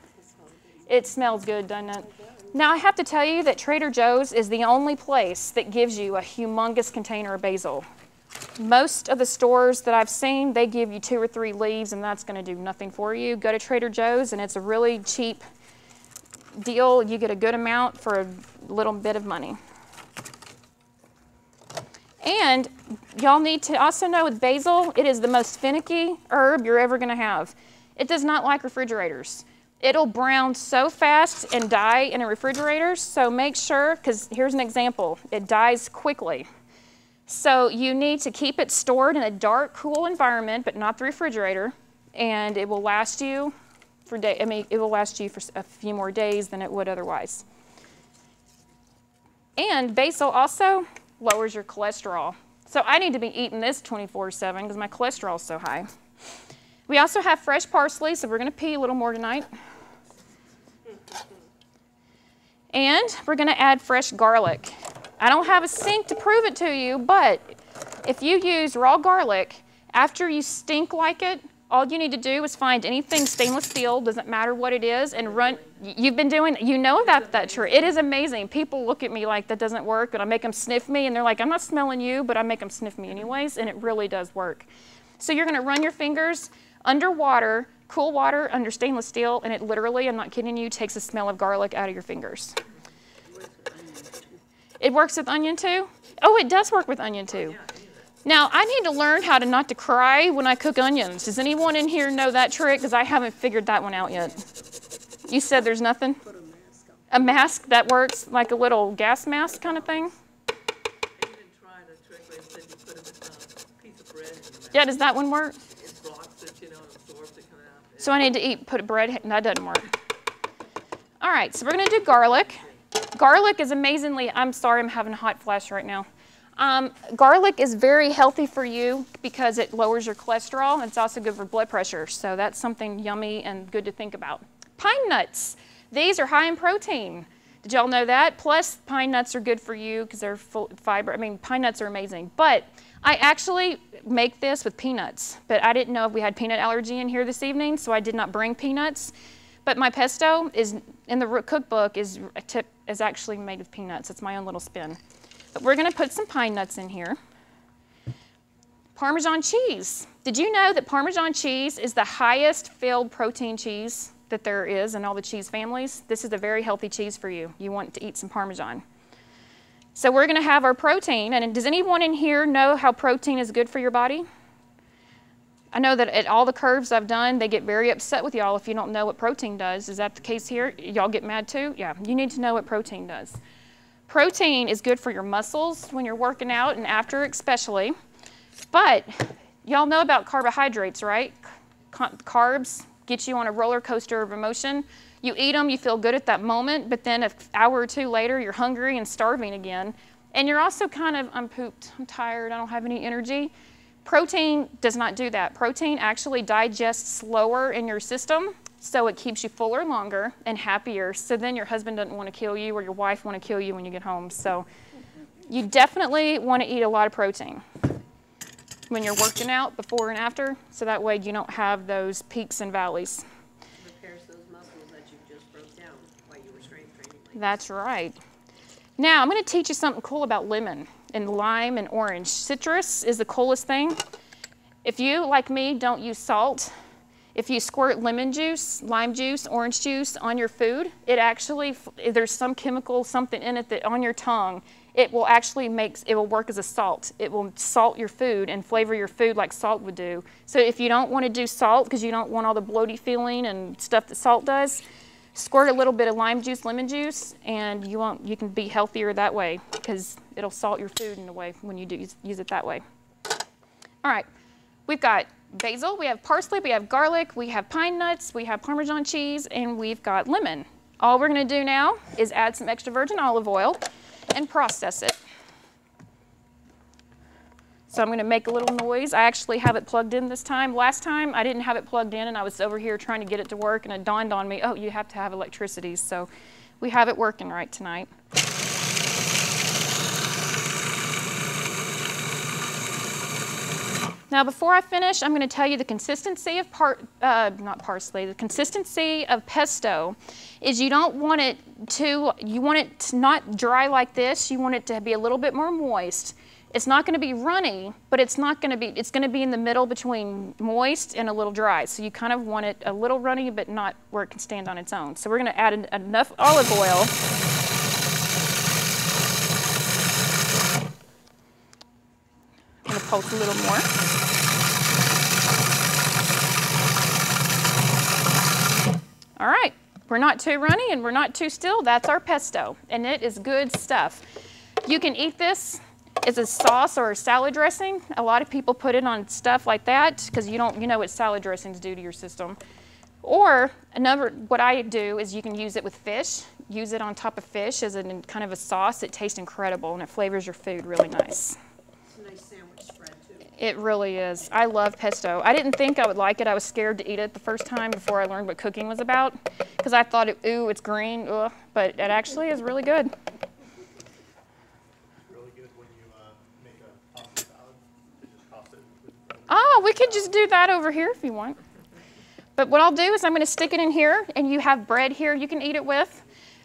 It smells good, doesn't it? Now I have to tell you that Trader Joe's is the only place that gives you a humongous container of basil. Most of the stores that I've seen, they give you 2 or 3 leaves, and that's going to do nothing for you. Go to Trader Joe's, and it's a really cheap deal. You get a good amount for a little bit of money. And y'all need to also know with basil, it is the most finicky herb you're ever going to have. It does not like refrigerators. It'll brown so fast and die in a refrigerator, so make sure, because here's an example, it dies quickly. So you need to keep it stored in a dark, cool environment, but not the refrigerator, and it will last you for it will last you for a few more days than it would otherwise. And basil also lowers your cholesterol. So I need to be eating this 24/7 because my cholesterol is so high. We also have fresh parsley, so we're going to pee a little more tonight. And we're going to add fresh garlic. I don't have a sink to prove it to you, but if you use raw garlic, after you stink like it, all you need to do is find anything stainless steel, doesn't matter what it is, and run. You've been doing, you know that's true. It is amazing. People look at me like that doesn't work, and I make them sniff me, and they're like, I'm not smelling you, but I make them sniff me anyways, and it really does work. So you're going to run your fingers under water, cool water, under stainless steel, and it literally, I'm not kidding you, takes the smell of garlic out of your fingers. It works with onion too? Oh, it does work with onion too. Now, I need to learn how to not to cry when I cook onions. Does anyone in here know that trick? Because I haven't figured that one out yet. You said there's nothing? Put a mask on. A mask that works, like a little gas mask kind of thing? You can try the trick where you put a piece of bread in the mask. Yeah, does that one work? It blocks it, you know, and absorbs it coming out. So I need to put bread, that doesn't work. All right, so we're going to do garlic. Garlic is amazingly, I'm sorry, I'm having a hot flash right now. Garlic is very healthy for you because it lowers your cholesterol. It's also good for blood pressure, so that's something yummy and good to think about. Pine nuts. These are high in protein. Did y'all know that? Plus, pine nuts are good for you because they're full of fiber. I mean, pine nuts are amazing. But I actually make this with peanuts, but I didn't know if we had peanut allergy in here this evening, so I did not bring peanuts. But my pesto is in the cookbook is actually made with peanuts. It's my own little spin. But we're going to put some pine nuts in here. Parmesan cheese. Did you know that Parmesan cheese is the highest filled protein cheese that there is in all the cheese families? This is a very healthy cheese for you. You want to eat some Parmesan. So we're going to have our protein. And does anyone in here know how protein is good for your body? I know that at all the curves I've done, they get very upset with y'all if you don't know what protein does. Is that the case here? Y'all get mad too? Yeah, you need to know what protein does. Protein is good for your muscles when you're working out and after especially. But y'all know about carbohydrates, right? Carbs get you on a roller coaster of emotion. You eat them, you feel good at that moment, but then an hour or two later, you're hungry and starving again. And you're also kind of, I'm pooped, I'm tired, I don't have any energy. Protein does not do that. Protein actually digests slower in your system, so it keeps you fuller longer and happier. So then your husband doesn't want to kill you or your wife want to kill you when you get home. So you definitely want to eat a lot of protein when you're working out before and after, so that way you don't have those peaks and valleys. It repairs those muscles that you just broke down while you were strength training. That's right. Now I'm going to teach you something cool about lemon and lime and orange. Citrus is the coolest thing. If you, like me, don't use salt, if you squirt lemon juice, lime juice, orange juice on your food, it actually, there's some chemical, something in it that on your tongue, it will actually it will work as a salt. It will salt your food and flavor your food like salt would do. So if you don't want to do salt because you don't want all the bloaty feeling and stuff that salt does, Squirt a little bit of lime juice, lemon juice, and you can be healthier that way because it'll salt your food in a way when you use it that way. All right, we've got basil, we have parsley, we have garlic, we have pine nuts, we have Parmesan cheese, and we've got lemon. All we're going to do now is add some extra virgin olive oil and process it. So I'm going to make a little noise. I actually have it plugged in this time. Last time I didn't have it plugged in and I was over here trying to get it to work and it dawned on me, oh, you have to have electricity. So we have it working right tonight. Now before I finish, I'm going to tell you the consistency of the consistency of pesto is you don't want it to, you want it to not dry like this, you want it to be a little bit more moist. It's not going to be runny, but it's going to be in the middle between moist and a little dry. So you kind of want it a little runny, but not where it can stand on its own. So we're going to add enough olive oil. I'm going to pulse a little more. All right, we're not too runny and we're not too still. That's our pesto, and it is good stuff. You can eat this as a sauce or a salad dressing. A lot of people put it on stuff like that because you know what salad dressings do to your system. Or what I do is you can use it with fish. Use it on top of fish as kind of a sauce. It tastes incredible and it flavors your food really nice. It's a nice sandwich spread too. It really is. I love pesto. I didn't think I would like it. I was scared to eat it the first time before I learned what cooking was about because I thought, ooh, it's green, ugh. But it actually is really good. Oh, we could just do that over here if you want. But what I'll do is I'm going to stick it in here, and you have bread here you can eat it with.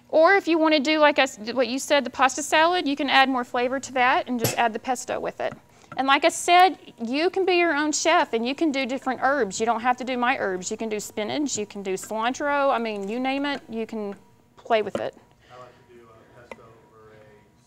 Or if you want to do like what you said, the pasta salad, you can add more flavor to that and just add the pesto with it. And like I said, you can be your own chef, and you can do different herbs. You don't have to do my herbs. You can do spinach, you can do cilantro. I mean, you name it, you can play with it. I like to do pesto over a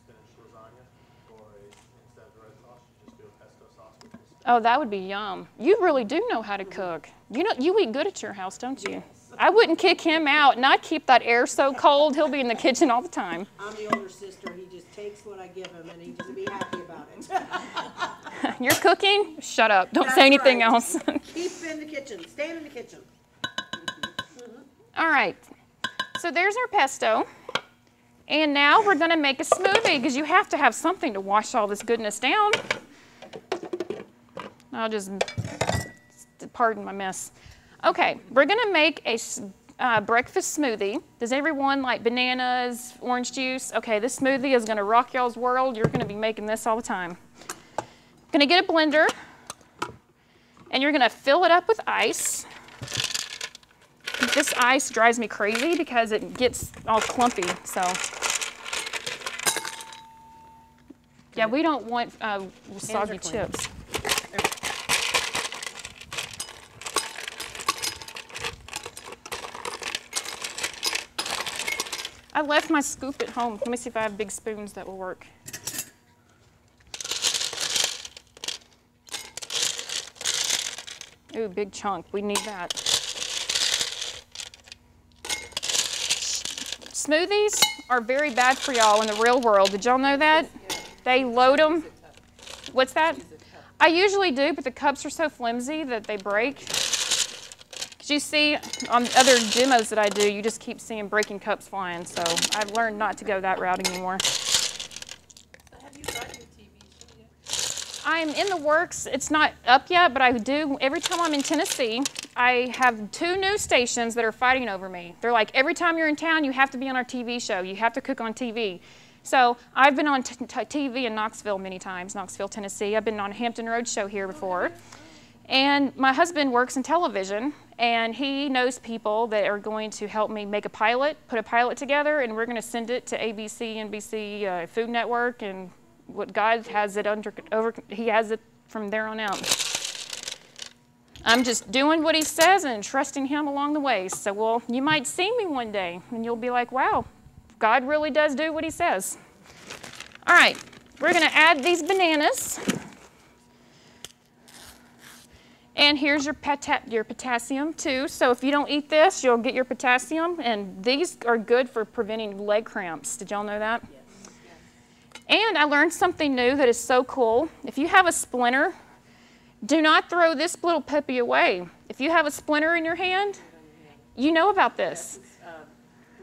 spinach lasagna, or instead of the red sauce, you just do a pesto sauce with the spinach. Oh, that would be yum. You really do know how to cook. You eat good at your house, don't you? I wouldn't kick him out, and I'd keep that air so cold, he'll be in the kitchen all the time. I'm the older sister. He just takes what I give him, and he's be happy about it. You're cooking? Shut up. Don't say anything else. Keep in the kitchen. Stay in the kitchen. All right. So there's our pesto. And now we're going to make a smoothie because you have to have something to wash all this goodness down. I'll just, pardon my mess. Okay, we're going to make a breakfast smoothie. Does everyone like bananas, orange juice? Okay, this smoothie is going to rock y'all's world. You're going to be making this all the time. Going to get a blender, and you're going to fill it up with ice. This ice drives me crazy because it gets all clumpy. So, yeah, we don't want soggy chips. I left my scoop at home. Let me see if I have big spoons that will work. Ooh, big chunk. We need that. Smoothies are very bad for y'all in the real world. Did y'all know that? They load them. What's that? I usually do, but the cups are so flimsy that they break. Because you see, on other demos that I do, you just keep seeing breaking cups flying. So I've learned not to go that route anymore. Have you got your TV show yet? I'm in the works. It's not up yet, but I do. Every time I'm in Tennessee, I have 2 news stations that are fighting over me. They're like, every time you're in town, you have to be on our TV show. You have to cook on TV. So I've been on TV in Knoxville many times, Knoxville, Tennessee. I've been on a Hampton Road show here before. And my husband works in television, and he knows people that are going to help me make a pilot, put a pilot together, and we're going to send it to ABC, NBC, Food Network, and what God has it He has it from there on out. I'm just doing what he says and trusting him along the way. So, well, you might see me one day, and you'll be like, wow, God really does do what he says. All right, we're going to add these bananas. And here's your potassium too. So if you don't eat this, you'll get your potassium. And these are good for preventing leg cramps. Did y'all know that? Yes. And I learned something new that is so cool. If you have a splinter, do not throw this little puppy away. If you have a splinter in your hand, you know about this.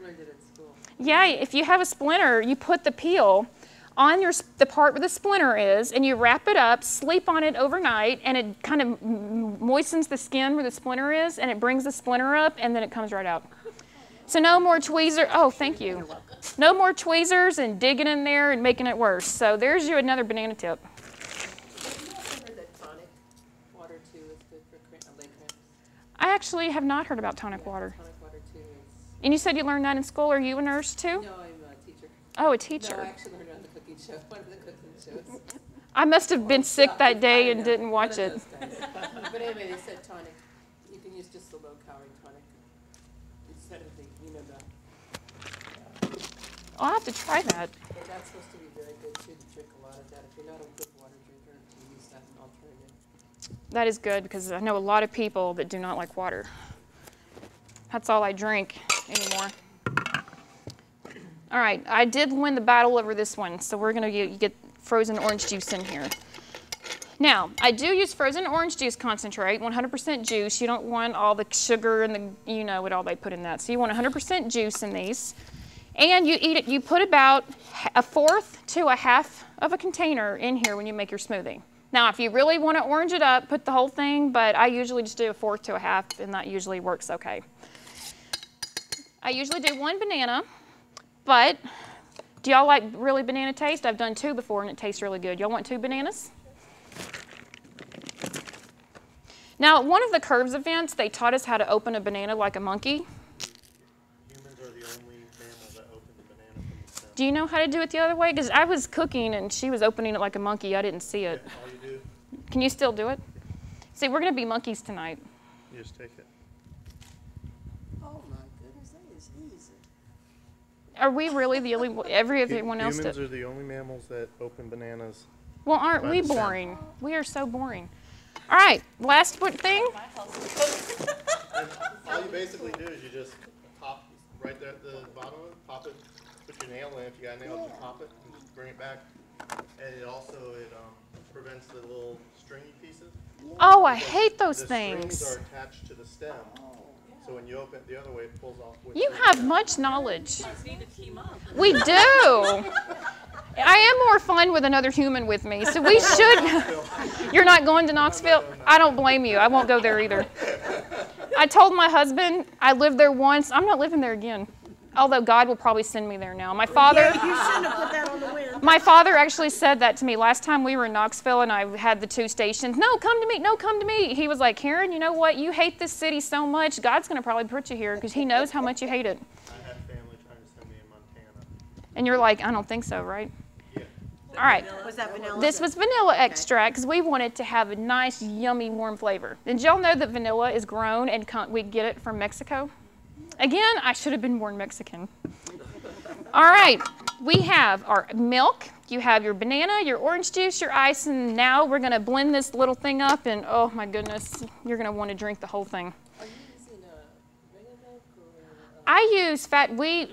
Learned it at school. Yeah, if you have a splinter, you put the peel on the part where the splinter is, and you wrap it up, sleep on it overnight, and it kind of moistens the skin where the splinter is, and it brings the splinter up, and then it comes right out. So no more tweezers. Oh, thank you. No more tweezers and digging in there and making it worse. So there's you another banana tip. Have you also heard that tonic water too is good for leg cramps? I actually have not heard about tonic water. Tonic water too is. And you said you learned that in school. Are you a nurse too? No, I'm a teacher. Oh, a No, I teacher. actually learned it on the cooking show, one of the cooking shows. I must have been sick that day and didn't watch it. But anyway, they said tonic. You can use just the low-calorie tonic instead of the, I'll have to try that. But that's supposed to be very good too, to drink a lot of that. If you're not a good water drinker, to use that as an alternative. That is good because I know a lot of people that do not like water. That's all I drink anymore. All right, I did win the battle over this one, so we're going to get frozen orange juice in here. Now, I do use frozen orange juice concentrate, 100% juice. You don't want all the sugar and the, you know what all they put in that. So you want 100% juice in these. And you eat it, you put about 1/4 to 1/2 of a container in here when you make your smoothie. Now, if you really want to orange it up, put the whole thing, but I usually just do 1/4 to 1/2, and that usually works okay. I usually do 1 banana, but do y'all like really banana taste? I've done 2 before, and it tastes really good. Y'all want 2 bananas? Now, at one of the Curves events, they taught us how to open a banana like a monkey. Humans are the only mammals that open the banana from the stem. Do you know how to do it the other way? Because I was cooking and she was opening it like a monkey. I didn't see it. All you do, Can you still do it? See, we're going to be monkeys tonight. you just take it. Oh my goodness, that is easy. Are we really the only, everyone else Humans did? are the only mammals that open bananas. Well, aren't by we the stem. boring? We are so boring. All right, last thing. All you basically do is you just pop right there at the bottom of it, pop it, put your nail in. If you got a nail, just pop it and just bring it back. And it also prevents the little stringy pieces. Oh, I hate those The things. strings are attached to the stem, so when you open it the other way, it pulls off. With You have much knowledge. Need to team up. We do. I am more fun with another human with me, so we should. You're not going to Knoxville? I don't blame you. I won't go there either. I told my husband I lived there once. I'm not living there again. Although God will probably send me there now. My father. Yeah, you shouldn't have put that on the win. My father actually said that to me last time we were in Knoxville and I had the 2 stations. No, come to me. No, come to me. He was like, Karen, you know what? You hate this city so much. God's going to probably put you here because he knows how much you hate it. I had family trying to send me in Montana. And you're like, I don't think so, right? Yeah. All right. Was that vanilla? This was vanilla extract because we wanted to have a nice, yummy, warm flavor. Did y'all know that vanilla is grown and we get it from Mexico? Again, I should have been born Mexican. All right, we have our milk. You have your banana, your orange juice, your ice, and now we're going to blend this little thing up, and oh my goodness, you're going to want to drink the whole thing. Are you using regular milk or? We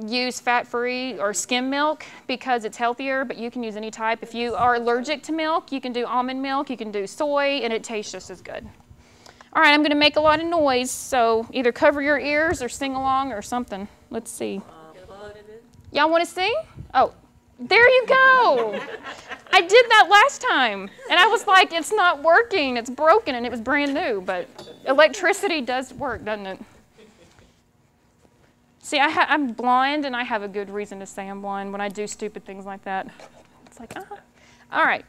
use fat-free or skim milk because it's healthier, but you can use any type. If you are allergic to milk, you can do almond milk, you can do soy, and it tastes just as good. All right, I'm going to make a lot of noise, so either cover your ears or sing along or something. Let's see. Y'all want to sing? Oh, there you go. I did that last time, and I was like, it's not working. It's broken, and it was brand new, but electricity does work, doesn't it? See, I'm blind, and I have a good reason to say I'm blind when I do stupid things like that. It's like, All right.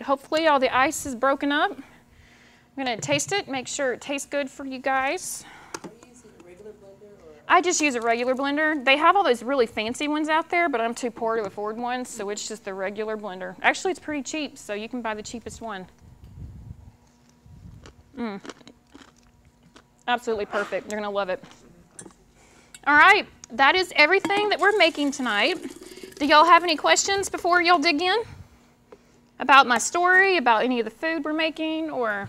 Hopefully all the ice is broken up. I'm going to taste it, make sure it tastes good for you guys. Are you using a regular blender or? I just use a regular blender. They have all those really fancy ones out there, but I'm too poor to afford one, so it's just the regular blender. Actually, it's pretty cheap, so you can buy the cheapest one. Absolutely perfect. You're going to love it. All right, that is everything that we're making tonight. Do y'all have any questions before y'all dig in? About my story, about any of the food we're making, or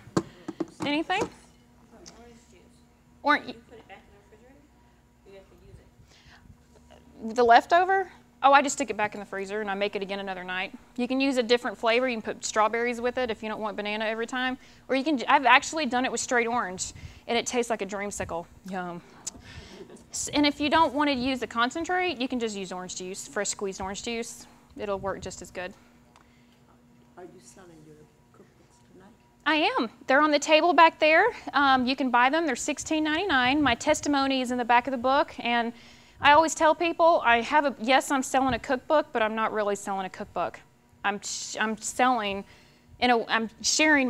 anything? Orange juice. Or You put it back in the refrigerator? You have to use it. the leftover? Oh, I just stick it back in the freezer and I make it again another night. You can use a different flavor. You can put strawberries with it if you don't want banana every time. Or you can, I've actually done it with straight orange and it tastes like a dreamsicle. Yum. And if you don't want to use the concentrate, you can just use orange juice, fresh squeezed orange juice. It'll work just as good. Are you selling your cookbooks tonight? I am. They're on the table back there. You can buy them. They're $16.99. My testimony is in the back of the book. And I always tell people, yes, I'm selling a cookbook, but I'm not really selling a cookbook. I'm sharing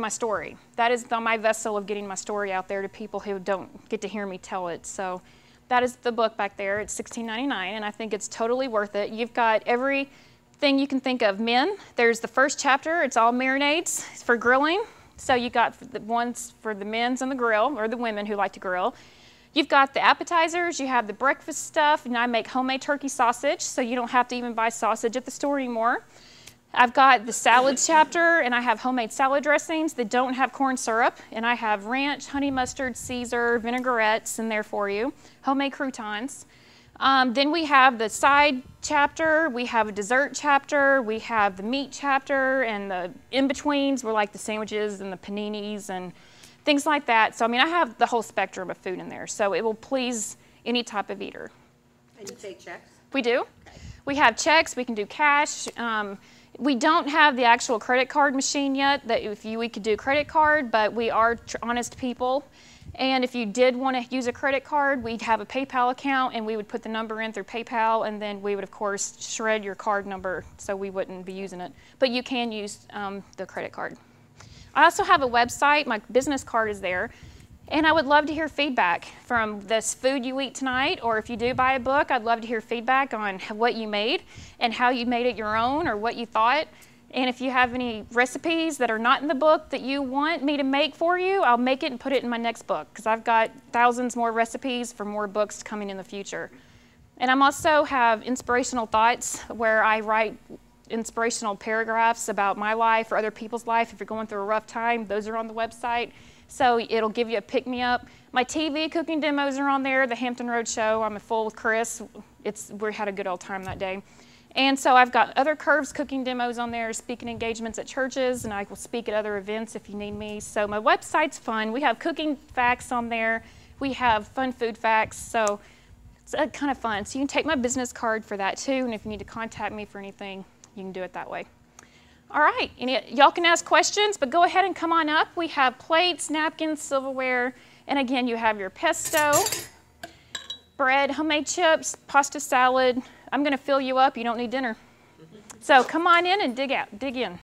my story. That is my vessel of getting my story out there to people who don't get to hear me tell it. So that is the book back there. It's $16.99, and I think it's totally worth it. You've got everything you can think of. Men, there's the first chapter. It's all marinades for grilling. So you got the ones for the men's on the grill, or the women who like to grill. You've got the appetizers, you have the breakfast stuff, and I make homemade turkey sausage, so you don't have to even buy sausage at the store anymore. I've got the salads chapter, and I have homemade salad dressings that don't have corn syrup, and I have ranch, honey mustard, Caesar, vinaigrettes in there for you, homemade croutons. Then we have the side chapter, we have a dessert chapter, we have the meat chapter, and the in-betweens were like the sandwiches and the paninis and things like that. So, I mean, I have the whole spectrum of food in there, so it will please any type of eater. And you take checks? We do. Okay. We have checks. We can do cash. We don't have the actual credit card machine yet. We could do credit card, but we are honest people. And if you did want to use a credit card, we'd have a PayPal account, and we would put the number in through PayPal, and then we would, of course, shred your card number so we wouldn't be using it. But you can use the credit card. I also have a website. My business card is there. And I would love to hear feedback from this food you eat tonight, or if you do buy a book, I'd love to hear feedback on what you made and how you made it your own or what you thought. And if you have any recipes that are not in the book that you want me to make for you, I'll make it and put it in my next book, because I've got thousands more recipes for more books coming in the future. And I'm also have inspirational thoughts where I write inspirational paragraphs about my life or other people's life. If you're going through a rough time, those are on the website. So it'll give you a pick-me-up. My TV cooking demos are on there, the Hampton Road Show. I'm a full with Chris. We had a good old time that day. And so I've got other Curves cooking demos on there, speaking engagements at churches, and I will speak at other events if you need me. So my website's fun. We have cooking facts on there. We have fun food facts. So it's kind of fun. So you can take my business card for that too, and if you need to contact me for anything, you can do it that way. All right, y'all can ask questions, but go ahead and come on up. We have plates, napkins, silverware, and again, you have your pesto, bread, homemade chips, pasta salad. I'm gonna fill you up, you don't need dinner. So come on in and dig in.